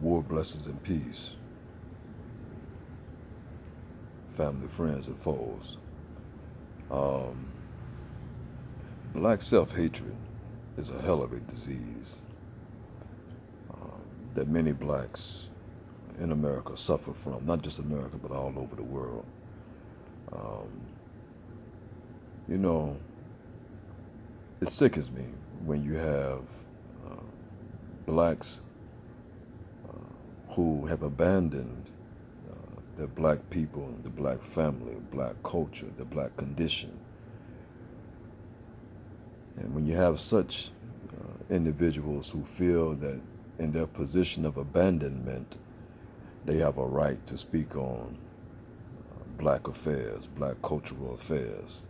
War, blessings, and peace, family, friends, and foes. Um, Black self-hatred is a hell of a disease that many blacks in America suffer from, not just America, but all over the world. Um, you know, it sickens me when you have uh, blacks who have abandoned the black people, the black family, black culture, the black condition. And when you have such individuals who feel that in their position of abandonment, they have a right to speak on black affairs, black cultural affairs.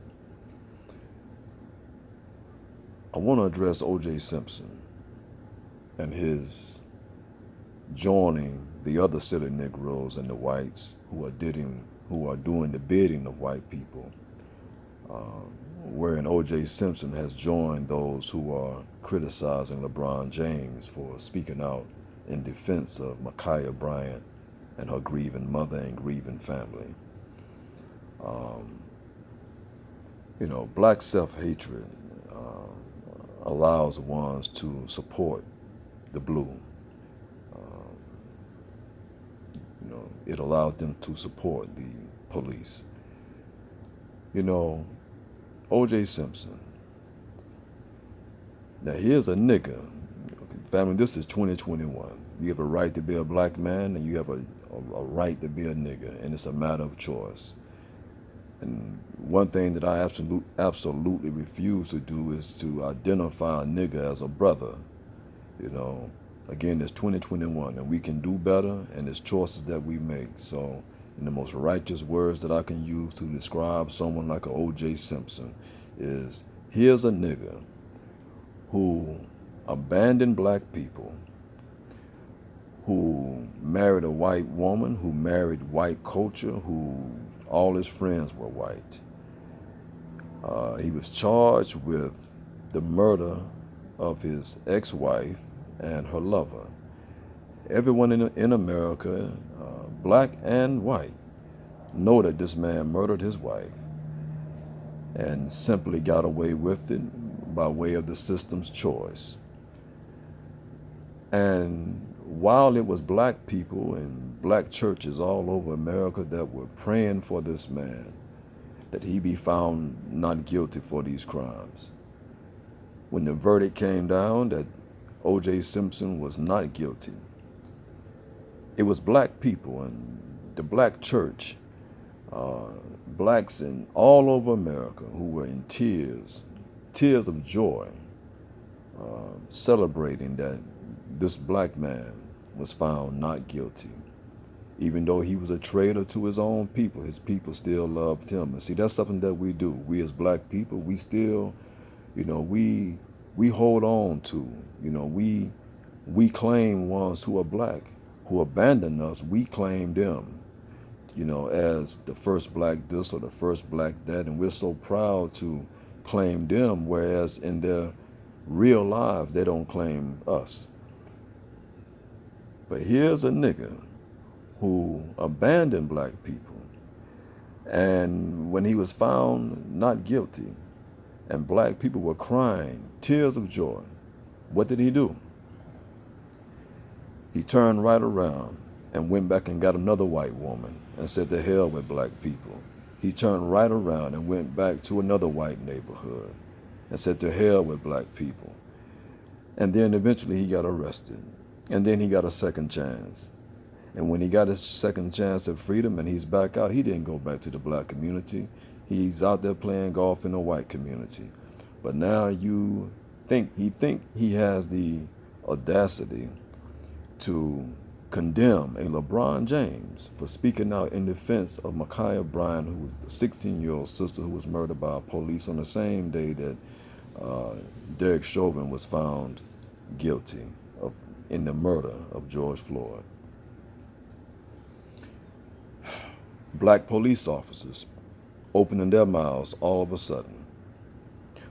I want to address O.J. Simpson and his joining the other silly Negroes and the whites who are doing the bidding of white people, wherein O.J. Simpson has joined those who are criticizing LeBron James for speaking out in defense of Ma'Khia Bryant and her grieving mother and grieving family. Black self-hatred allows ones to support the blue. It allows them to support the police. O.J. Simpson. Now, here's a nigga. Family, this is 2021. You have a right to be a black man, and you have a right to be a nigga, and it's a matter of choice. And one thing that I absolutely refuse to do is to identify a nigga as a brother. Again, it's 2021, and we can do better, and it's choices that we make. So, in the most righteous words that I can use to describe someone like a O.J. Simpson is, here's a nigga who abandoned black people, who married a white woman, who married white culture, who all his friends were white. He was charged with the murder of his ex-wife and her lover. Everyone in America, black and white, know that this man murdered his wife and simply got away with it by way of the system's choice. And while it was black people and black churches all over America that were praying for this man, that he be found not guilty for these crimes, when the verdict came down that O.J. Simpson was not guilty, it was black people and the black church, blacks in all over America who were in tears of joy, celebrating that this black man was found not guilty. Even though he was a traitor to his own people, his people still loved him. And see, that's something that we do. We as black people, we still, we hold on to, we claim ones who are black, who abandon us, we claim them, as the first black this or the first black that, and we're so proud to claim them, whereas in their real life, they don't claim us. But here's a nigga who abandoned black people, and when he was found not guilty, and black people were crying tears of joy, what did he do? He turned right around and went back and got another white woman and said, to hell with black people. He turned right around and went back to another white neighborhood and said, to hell with black people. And then eventually he got arrested. And then he got a second chance. And when he got his second chance of freedom and he's back out, he didn't go back to the black community. He's out there playing golf in the white community. But now he has the audacity to condemn a LeBron James for speaking out in defense of Ma'Khia Bryant, who was the 16-year-old sister who was murdered by police on the same day that Derek Chauvin was found guilty in the murder of George Floyd. Black police officers opening their mouths all of a sudden.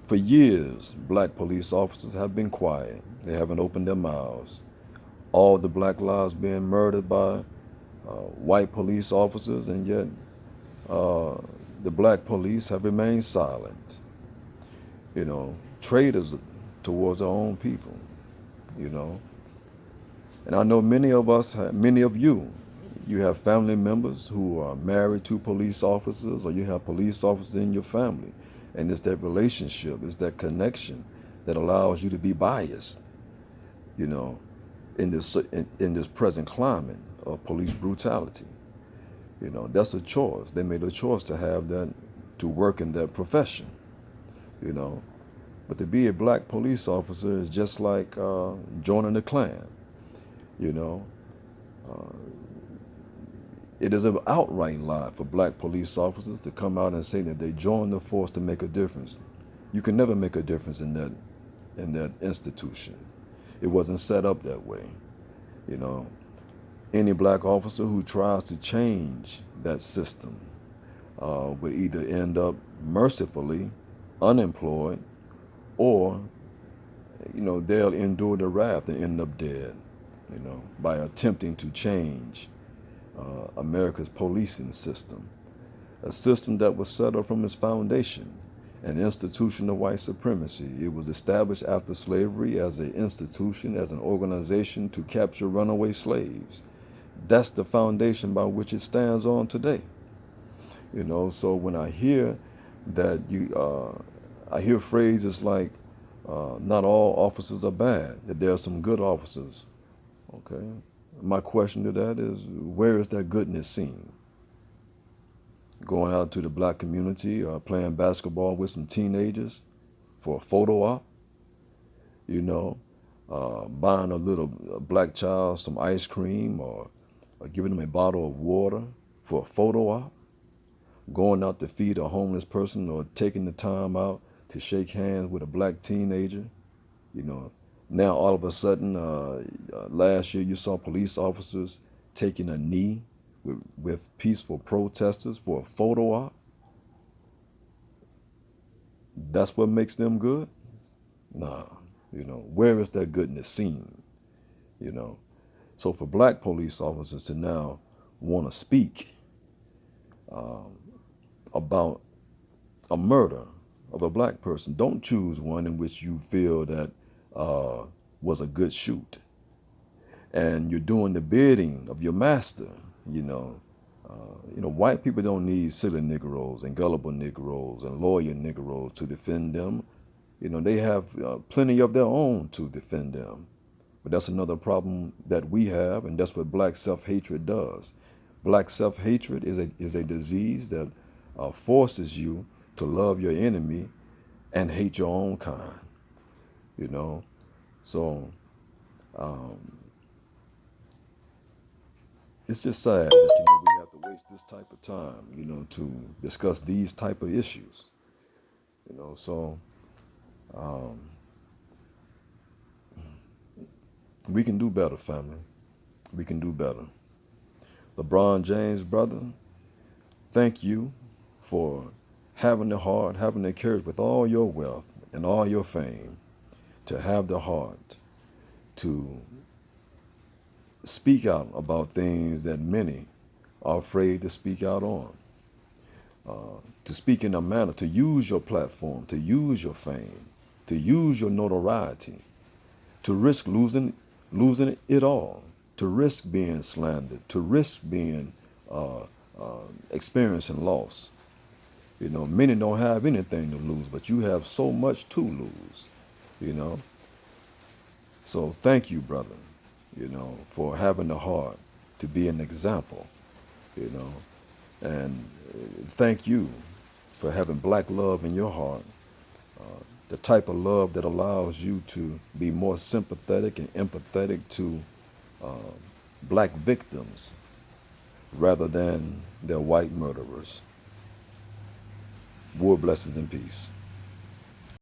For years, black police officers have been quiet. They haven't opened their mouths. all the black lives being murdered by white police officers, and yet uh, the black police have remained silent. Traitors towards our own people. You know, and I know many of us, many of you, you have family members who are married to police officers, or you have police officers in your family, and it's that relationship, it's that connection that allows you to be biased. You know, in this present climate of police brutality. That's a choice. They made a choice to have that, to work in that profession. You know, but to be a black police officer is just like joining the Klan. You know, it is an outright lie for black police officers to come out and say that they joined the force to make a difference. You can never make a difference in that institution. It wasn't set up that way. You know, any black officer who tries to change that system will either end up mercifully unemployed, or they'll endure the wrath and end up dead. By attempting to change America's policing system, a system that was set up from its foundation, an institution of white supremacy. It was established after slavery as an institution, as an organization to capture runaway slaves. That's the foundation by which it stands on today. So when I hear that I hear phrases like, not all officers are bad, that there are some good officers. Okay. My question to that is, where is that goodness seen? Going out to the black community, playing basketball with some teenagers for a photo op, buying a little black child some ice cream, or giving them a bottle of water for a photo op, going out to feed a homeless person, or taking the time out to shake hands with a black teenager. Now all of a sudden, last year you saw police officers taking a knee with peaceful protesters for a photo op. That's what makes them good? Nah, where is that goodness seen? So for black police officers to now want to speak about a murder of a black person, don't choose one in which you feel that was a good shoot, and you're doing the bidding of your master. White people don't need silly Negroes and gullible Negroes and lawyer Negroes to defend them. They have plenty of their own to defend them. But that's another problem that we have, and that's what black self-hatred does. Black self-hatred is a disease that forces you to love your enemy and hate your own kind. So it's just sad that we have to waste this type of time, to discuss these type of issues. So we can do better, family. We can do better. LeBron James, brother, thank you for having the heart, having the courage, with all your wealth and all your fame, to have the heart to speak out about things that many are afraid to speak out on. To speak in a manner, to use your platform, to use your fame, to use your notoriety, to risk losing it all, to risk being slandered, to risk being experiencing loss. Many don't have anything to lose, but you have so much to lose. So thank you, brother, for having the heart to be an example, and thank you for having black love in your heart, the type of love that allows you to be more sympathetic and empathetic to black victims rather than their white murderers. War, blessings, and peace.